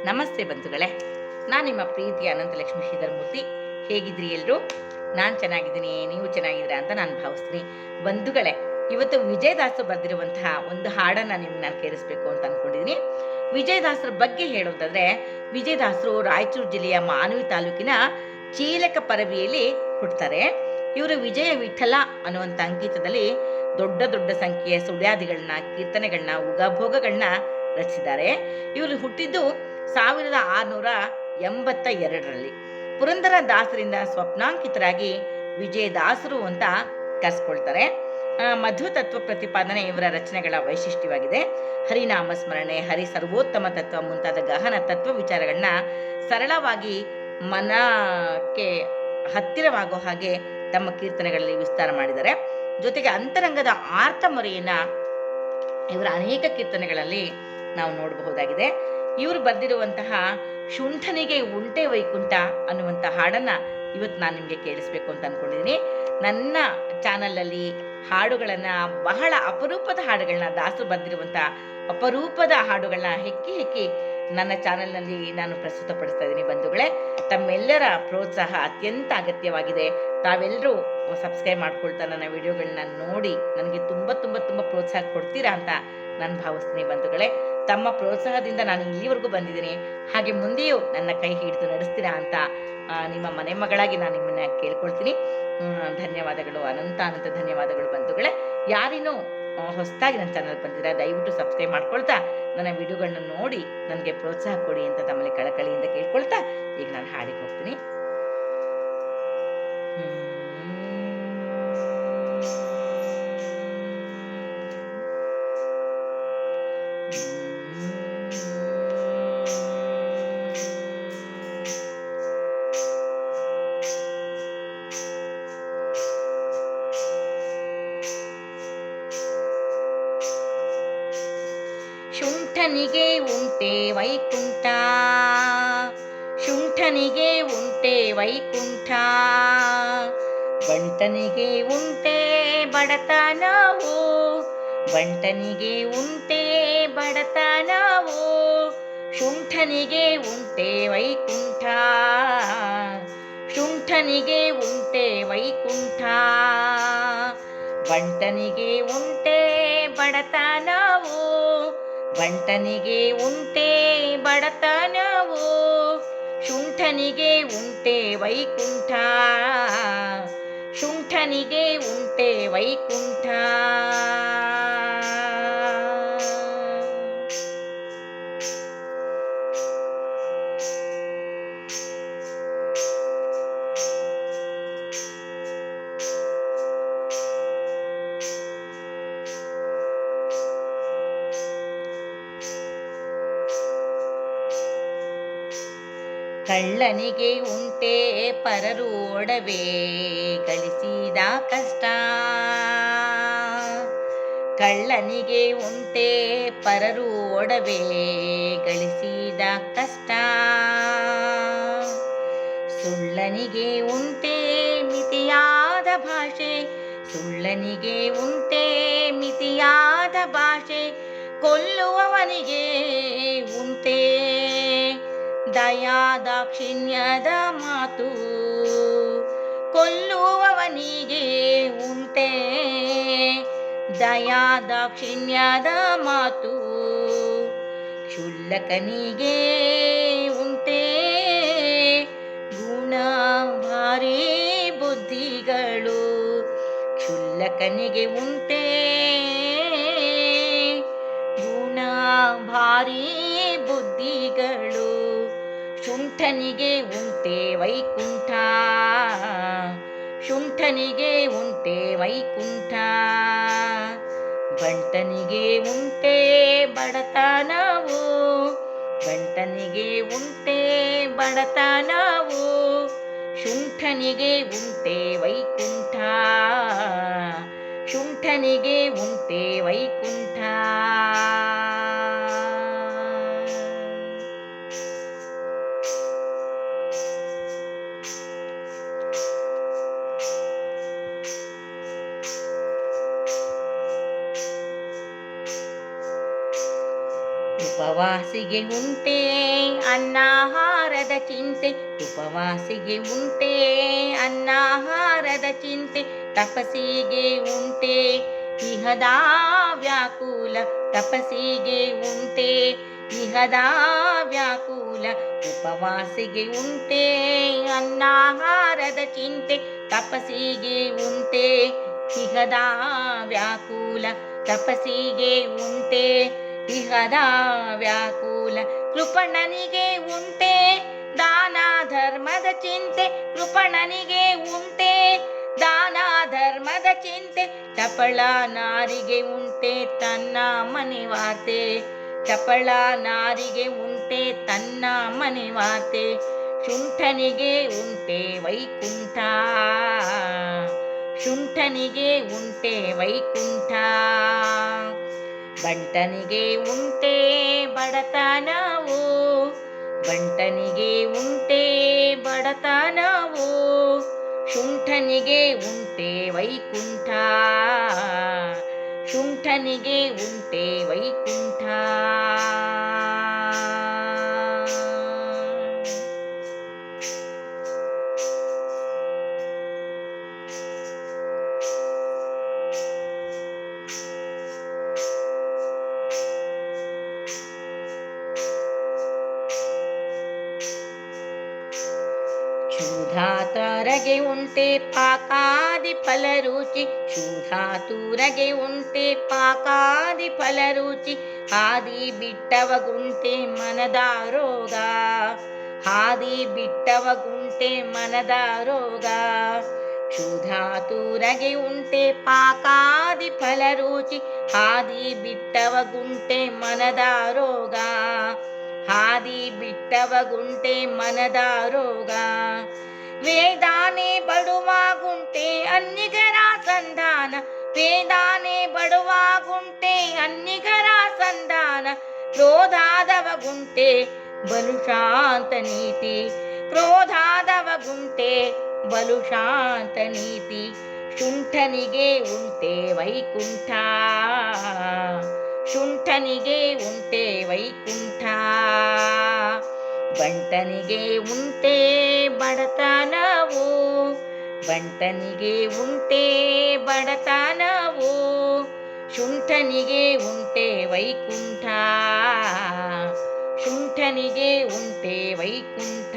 ನಮಸ್ತೆ ಬಂಧುಗಳೇ, ನಾನು ನಿಮ್ಮ ಪ್ರೀತಿಯ ಅನಂತಲಕ್ಷ್ಮಿ ಶ್ರೀಧರಮೂರ್ತಿ. ಹೇಗಿದ್ರಿ ಎಲ್ಲರೂ? ನಾನು ಚೆನ್ನಾಗಿದ್ದೀನಿ, ನೀವು ಚೆನ್ನಾಗಿದ್ದೀರಾ ಅಂತ ನಾನು ಭಾವಿಸ್ತೀನಿ. ಬಂಧುಗಳೇ, ಇವತ್ತು ವಿಜಯದಾಸರು ಬರೆದಿರುವಂತಹ ಒಂದು ಹಾಡನ್ನು ನಿಮ್ಗೆ ನಾನು ಕೇಳಿಸ್ಬೇಕು ಅಂತ ಅಂದ್ಕೊಂಡಿದ್ದೀನಿ. ವಿಜಯದಾಸರ ಬಗ್ಗೆ ಹೇಳೋದಾದರೆ, ವಿಜಯದಾಸರು ರಾಯಚೂರು ಜಿಲ್ಲೆಯ ಮಾನವಿ ತಾಲೂಕಿನ ಚೀಲಕ ಪರವಿಯಲ್ಲಿ ಹುಟ್ಟುತ್ತಾರೆ. ಇವರು ವಿಜಯ ವಿಠಲ ಅನ್ನುವಂಥ ಅಂಕಿತದಲ್ಲಿ ದೊಡ್ಡ ದೊಡ್ಡ ಸಂಖ್ಯೆಯ ಸುಳ್ಯಾದಿಗಳನ್ನ, ಕೀರ್ತನೆಗಳನ್ನ, ಉಗಭೋಗಗಳನ್ನ ರಚಿಸಿದ್ದಾರೆ. ಇವರು ಹುಟ್ಟಿದ್ದು 1682ರಲ್ಲಿ. ಪುರಂದರ ದಾಸರಿಂದ ಸ್ವಪ್ನಾಂಕಿತರಾಗಿ ವಿಜಯದಾಸರು ಅಂತ ಕರೆಸ್ಕೊಳ್ತಾರೆ. ಮಧ್ವ ತತ್ವ ಪ್ರತಿಪಾದನೆ ಇವರ ರಚನೆಗಳ ವೈಶಿಷ್ಟ್ಯವಾಗಿದೆ. ಹರಿನಾಮ ಸ್ಮರಣೆ, ಹರಿ ಸರ್ವೋತ್ತಮ ತತ್ವ ಮುಂತಾದ ಗಹನ ತತ್ವ ವಿಚಾರಗಳನ್ನ ಸರಳವಾಗಿ ಮನಕ್ಕೆ ಹತ್ತಿರವಾಗೋ ಹಾಗೆ ತಮ್ಮ ಕೀರ್ತನೆಗಳಲ್ಲಿ ವಿಸ್ತಾರ ಮಾಡಿದ್ದಾರೆ. ಜೊತೆಗೆ ಅಂತರಂಗದ ಆರ್ತ ಮೊರೆಯನ್ನ ಇವರ ಅನೇಕ ಕೀರ್ತನೆಗಳಲ್ಲಿ ನಾವು ನೋಡಬಹುದಾಗಿದೆ. ಇವರು ಬರೆದಿರುವಂತಹ ಶುಂಠನಿಗೆ ಉಂಟೆ ವೈಕುಂಠ ಅನ್ನುವಂಥ ಹಾಡನ್ನು ಇವತ್ತು ನಾನು ನಿಮಗೆ ಕೇಳಿಸ್ಬೇಕು ಅಂತ ಅಂದ್ಕೊಂಡಿದ್ದೀನಿ. ನನ್ನ ಚಾನಲಲ್ಲಿ ಹಾಡುಗಳನ್ನು, ಬಹಳ ಅಪರೂಪದ ಹಾಡುಗಳನ್ನ, ದಾಸರು ಬರೆದಿರುವಂಥ ಅಪರೂಪದ ಹಾಡುಗಳನ್ನ ಹೆಕ್ಕಿ ನನ್ನ ಚಾನಲ್ನಲ್ಲಿ ನಾನು ಪ್ರಸ್ತುತಪಡಿಸ್ತಾ ಇದ್ದೀನಿ. ಬಂಧುಗಳೇ, ತಮ್ಮೆಲ್ಲರ ಪ್ರೋತ್ಸಾಹ ಅತ್ಯಂತ ಅಗತ್ಯವಾಗಿದೆ. ತಾವೆಲ್ಲರೂ ಸಬ್ಸ್ಕ್ರೈಬ್ ಮಾಡ್ಕೊಳ್ತಾ ನನ್ನ ವಿಡಿಯೋಗಳನ್ನ ನೋಡಿ ನನಗೆ ತುಂಬ ತುಂಬ ತುಂಬ ಪ್ರೋತ್ಸಾಹ ಕೊಡ್ತೀರಾ ಅಂತ ನಾನು ಭಾವಿಸ್ತೀನಿ. ಬಂಧುಗಳೇ, ತಮ್ಮ ಪ್ರೋತ್ಸಾಹದಿಂದ ನಾನು ಇಲ್ಲಿವರೆಗೂ ಬಂದಿದ್ದೀನಿ. ಹಾಗೆ ಮುಂದೆಯೂ ನನ್ನ ಕೈ ಹಿಡಿದು ನಡೆಸ್ತೀರಾ ಅಂತ ನಿಮ್ಮ ಮನೆ ಮಗಳಾಗಿ ನಾನು ನಿಮ್ಮನ್ನ ಕೇಳ್ಕೊಳ್ತೀನಿ. ಧನ್ಯವಾದಗಳು, ಅನಂತ ಧನ್ಯವಾದಗಳು. ಬಂಧುಗಳೇ, ಯಾರೇನೋ ಹೊಸದಾಗಿ ನನ್ನ ಚಾನಲ್ ಬಂದಿದ್ದೀರಾ, ದಯವಿಟ್ಟು ಸಬ್ಸ್ಕ್ರೈಬ್ ಮಾಡ್ಕೊಳ್ತಾ ನನ್ನ ವಿಡಿಯೋಗಳನ್ನ ನೋಡಿ ನನಗೆ ಪ್ರೋತ್ಸಾಹ ಕೊಡಿ ಅಂತ ತಮ್ಮಲ್ಲಿ ಕಳಕಳಿಯಿಂದ ಕೇಳ್ಕೊಳ್ತಾ ಈಗ ನಾನು ಹಾಡಿಗೆ ಹೋಗ್ತೀನಿ. ಶುಂಠನಿಗೆ ಉಂಟೆ ವೈಕುಂಠ, ಶುಂಠನಿಗೆ ಉಂಟೆ ವೈಕುಂಠ, ಬಂಟನಿಗೆ ಉಂಟೆ ಬಡತನವು, ಬಂಟನಿಗೆ ಉಂಟೆ ಬಡತನವು, ಶುಂಠನಿಗೆ ಉಂಟೆ ವೈಕುಂಠ, ಶುಂಠನಿಗೆ ಉಂಟೆ ವೈಕುಂಠ, ಬಂಟನಿಗೆ ಉಂಟೆ ಬಡತನವು, ಬಂಟನಿಗೆ ಉಂಟೆ ಬಡತನವು, ಶುಂಠನಿಗೆ ಉಂಟೆ ವೈಕುಂಠ, ಶುಂಠನಿಗೆ ಉಂಟೆ ವೈಕುಂಠ. ಕಳ್ಳನಿಗೆ ಉಂಟೆ ಪರರು ಒಡವೆ ಗಳಿಸಿದ ಕಷ್ಟ, ಕಳ್ಳನಿಗೆ ಉಂಟೆ ಪರರು ಒಡವೆ ಗಳಿಸಿದ ಕಷ್ಟ, ಸುಳ್ಳನಿಗೆ ಉಂಟೆ ಮಿತಿಯಾದ ಭಾಷೆ, ಸುಳ್ಳನಿಗೆ ಉಂಟೆ ಮಿತಿಯಾದ ಭಾಷೆ, ಕೊಲ್ಲುವವನಿಗೆ ಉಂಟೆ ದಯಾ ದಾಕ್ಷಿಣ್ಯದ ಮಾತು, ಕೊಲ್ಲುವವನಿಗೆ ಉಂಟೆ ದಯಾ ದಾಕ್ಷಿಣ್ಯದ ಮಾತು, ಕ್ಷುಲ್ಲಕನಿಗೆ ಉಂಟೆ ಗುಣ ಭಾರಿ ಬುದ್ಧಿಗಳು, ಕ್ಷುಲ್ಲಕನಿಗೆ ಉಂಟೆ ಗುಣ ಭಾರಿ ಬುದ್ಧಿಗಳು, ಶುಂಠನಿಗೆ ಉಂಟೆ ವೈಕುಂಠ, ಶುಂಠನಿಗೆ ಉಂಟೆ ವೈಕುಂಠ, ಬಂಟನಿಗೆ ಉಂಟೆ ಬಡತನವು, ಬಂಟನಿಗೆ ಉಂಟೆ ಬಡತನವು, ಶುಂಠನಿಗೆ ಉಂಟೆ ವೈಕುಂಠ, ಶುಂಠನಿಗೆ ಉಂಟೆ ವೈಕುಂಠ. ಉಪವಾಸಿಗೆ ಉಂಟೆ ಅನ್ನಾಹಾರದ ಚಿಂತೆ ಉಪವಾಸಿಗೆ ಉಂಟೆ, ಅನ್ನಾಹಾರದ ಚಿಂತೆ ತಪಸ್ಸಿಗೆ ಉಂಟೆ, ಇಹದ ವ್ಯಾಕುಲ ತಪಸ್ಸಿಗೆ ಉಂಟೆ, ಇಹದ ವ್ಯಾಕುಲ ಉಪವಾಸಿಗೆ ಉಂಟೆ, ಅನ್ನಾಹಾರದ ಚಿಂತೆ ತಪಸ್ಸಿಗೆ ಉಂಟೆ, ಇಹದ ವ್ಯಾಕುಲ ತಪಸ್ಸಿಗೆ ಉಂಟೆ, ಇಹದ ವ್ಯಾಕುಲ. ಕೃಪಣನಿಗೆ ಉಂಟೆ ದಾನ ಧರ್ಮದ ಚಿಂತೆ, ಕೃಪಣನಿಗೆ ಉಂಟೆ ದಾನ ಧರ್ಮದ ಚಿಂತೆ, ಚಪಳ ನಾರಿಗೆ ಉಂಟೆ ತನ್ನ ಮನೆ ವಾರ್ತೆ, ಚಪಳ ನಾರಿಗೆ ಉಂಟೆ ತನ್ನ ಮನೆ ವಾರ್ತೆ, ಶುಂಠನಿಗೆ ಉಂಟೆ ವೈಕುಂಠ, ಶುಂಠನಿಗೆ ಉಂಟೆ ವೈಕುಂಠ, ಬಂಟನಿಗೆ ಉಂಟೆ ಬಡತನವು, ಬಂಟನಿಗೆ ಉಂಟೆ ಬಡತನವು, ಶುಂಠನಿಗೆ ಉಂಟೆ ವೈಕುಂಠ, ಶುಂಠನಿಗೆ ಉಂಟೆ ವೈಕುಂಠ. ಶೂಧಾತುರಗೆ ಉಂಟೆ ಪಾಕಾದಿ ಫಲರುಚಿ, ಶೂಧಾತುರಗೆ ಉಂಟೆ ಪಾಕಾದಿ ಫಲರುಚಿ, ಹಾದಿ ಬಿಟ್ಟವಗುಂಟೆ ಮನದ ರೋಗ, ಹಾದಿ ಬಿಟ್ಟವಗುಂಟೆ ಮನದ ರೋಗ, ಶೂಧಾತುರಗೆ ಉಂಟೆ ಪಾಕಾದಿ ಫಲರುಚಿ, ಹಾದಿ ಬಿಟ್ಟವಗುಂಟೆ ಮನದ ರೋಗ, ಹಾದಿ ಬಿಟ್ಟವಗುಂಟೆ ಮನದ ರೋಗ, ವೇದಾನೆ ಬಡುವಾಗುಂಟೆ ಅನ್ನಿಗರ ಸಂಧಾನ, ವೇದಾನೆ ಬಡುವಾಗುಂಟೆ ಅನ್ನಿಗರ ಸಂಧಾನ, ಕ್ರೋಧಾದವಗುಂಟೆ ಬಲು ಶಾಂತ ನೀತಿ, ಕ್ರೋಧಾದವಗುಂಟೆ ಬಲು ಶಾಂತ ನೀತಿ, ಶುಂಠನಿಗೆ ಉಂಟೆ ವೈಕುಂಠ, ಶುಂಠನಿಗೆ ಉಂಟೆ ವೈಕುಂಠ, ಬಂಟನಿಗೆ ಉಂಟೆ ಬಡತನವು, ಬಂಟನಿಗೆ ಉಂಟೆ ಬಡತನವು, ಶುಂಠನಿಗೆ ಉಂಟೆ ವೈಕುಂಠ, ಶುಂಠನಿಗೆ ಉಂಟೆ ವೈಕುಂಠ.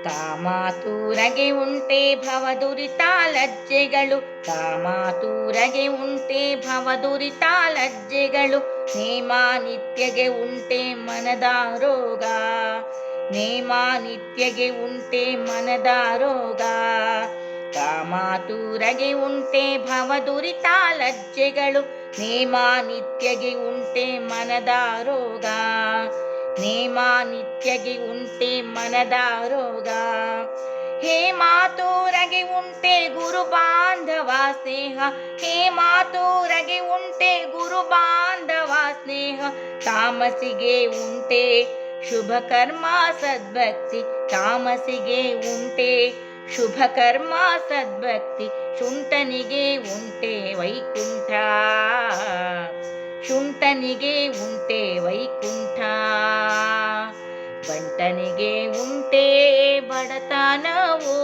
ಕಾಮಾತುರಗೆ ಉಂಟೆ ಭವದುರಿತ ಲಜ್ಜೆಗಳು, ಕಾಮಾತುರಗೆ ಉಂಟೆ ಭವದುರಿತ ಲಜ್ಜೆಗಳು, ನೇಮ ನಿತ್ಯಗೆ ಉಂಟೆ ಮನದ ರೋಗ, ನೇಮ ನಿತ್ಯಗೆ ಉಂಟೆ ಮನದ ರೋಗ, ಕಾಮಾತುರಗೆ ಉಂಟೆ ಭವದುರಿತ ಲಜ್ಜೆಗಳು, ನೇಮ ನಿತ್ಯಗೆ ಉಂಟೆ ಮನದ ರೋಗ, ನೇಮ ನಿತ್ಯಗೆ ಉಂಟೆ ಮನದ ರೋಗ, ಹೇ ಮಾತುರಗೆ ಉಂಟೆ ಗುರು ಬಾಂಧವ ಸ್ನೇಹ, ಹೇ ಮಾತುರಗೆ ಉಂಟೆ ಗುರು ಬಾಂಧವ ಸ್ನೇಹ, ತಾಮಸಿಗೆ ಉಂಟೆ ಶುಭ ಕರ್ಮ ಸದ್ಭಕ್ತಿ, ತಾಮಸಿಗೆ ಉಂಟೆ ಶುಭ ಕರ್ಮ ಸದ್ಭಕ್ತಿ, ಶುಂಠನಿಗೆ ಉಂಟೆ ವೈಕುಂಠ, ಶುಂಠನಿಗೆ ಉಂಟೆ ವೈಕುಂಠ, ಬಂಟನಿಗೆ ಉಂಟೆ ಬಡತನವು,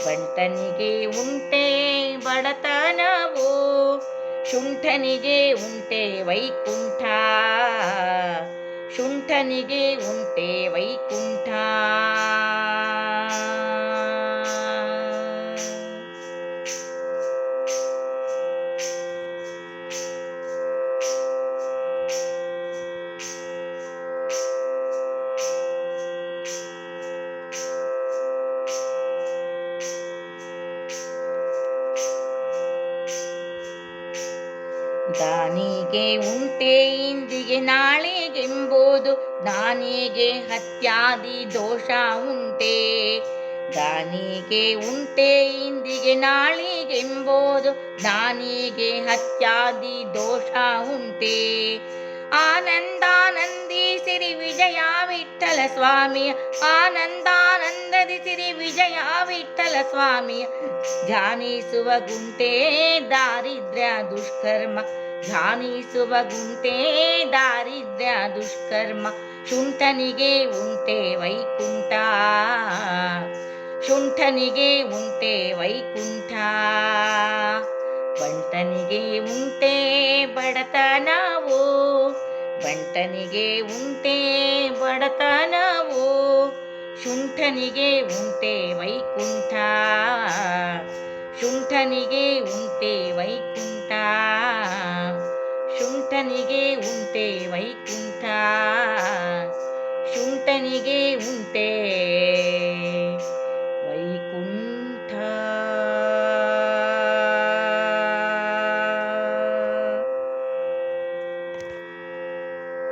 ಬಂಟನಿಗೆ ಉಂಟೆ ಬಡತನವು, ಶುಂಠನಿಗೆ ಉಂಟೆ ವೈಕುಂಠ, ಶುಂಠನಿಗೆ ಉಂಟೆ ವೈಕುಂಠ. ದಾನಿಗೆ ಉಂಟೆ ಇಂದಿಗೆ ನಾಳೆಗೆಂಬುದು, ದಾನಿಗೆ ಹತ್ಯಾದಿ ದೋಷ ಉಂಟೆ, ದಾನಿಗೆ ಉಂಟೆ ಇಂದಿಗೆ ನಾಳೆಗೆಂಬುದು, ಜ್ಞಾನಿಗೆ ಹತ್ಯಾದಿ ದೋಷ ಉಂಟೆ. ಆನಂದಾನಂದಿಸಿರಿ ವಿಜಯ ವಿಠಲ ಸ್ವಾಮಿಯ, ಆನಂದಾನಂದದಿಸಿರಿ ವಿಜಯ ವಿಠಲ ಸ್ವಾಮಿಯ. ಧ್ಯಾನಿಸುವ ಗುಂಟೆ ದಾರಿದ್ರ್ಯ ದುಷ್ಕರ್ಮ, ಧ್ಯಾನಿಸುವ ಗುಂಟೆ ದಾರಿದ್ರ್ಯ ದುಷ್ಕರ್ಮ. ಶುಂಠನಿಗೆ ಉಂಟೆ ವೈಕುಂಠ, ಶುಂಠನಿಗೆ ಉಂಟೆ ವೈಕುಂಠ. ಬಂಟನಿಗೆ ಉಂಟೆ ಬಡತನವೋ, ಬಂಟನಿಗೆ ಉಂಟೆ ಬಡತನವೋ. ಶುಂಠನಿಗೆ ಉಂಟೆ ವೈಕುಂಠ, ಶುಂಠನಿಗೆ ಉಂಟೆ ವೈಕುಂಠ. ಶುಂಠನಿಗೆ ಉಂಟೆ ವೈಕುಂಠ, ಶುಂಠನಿಗೆ ಉಂಟೆ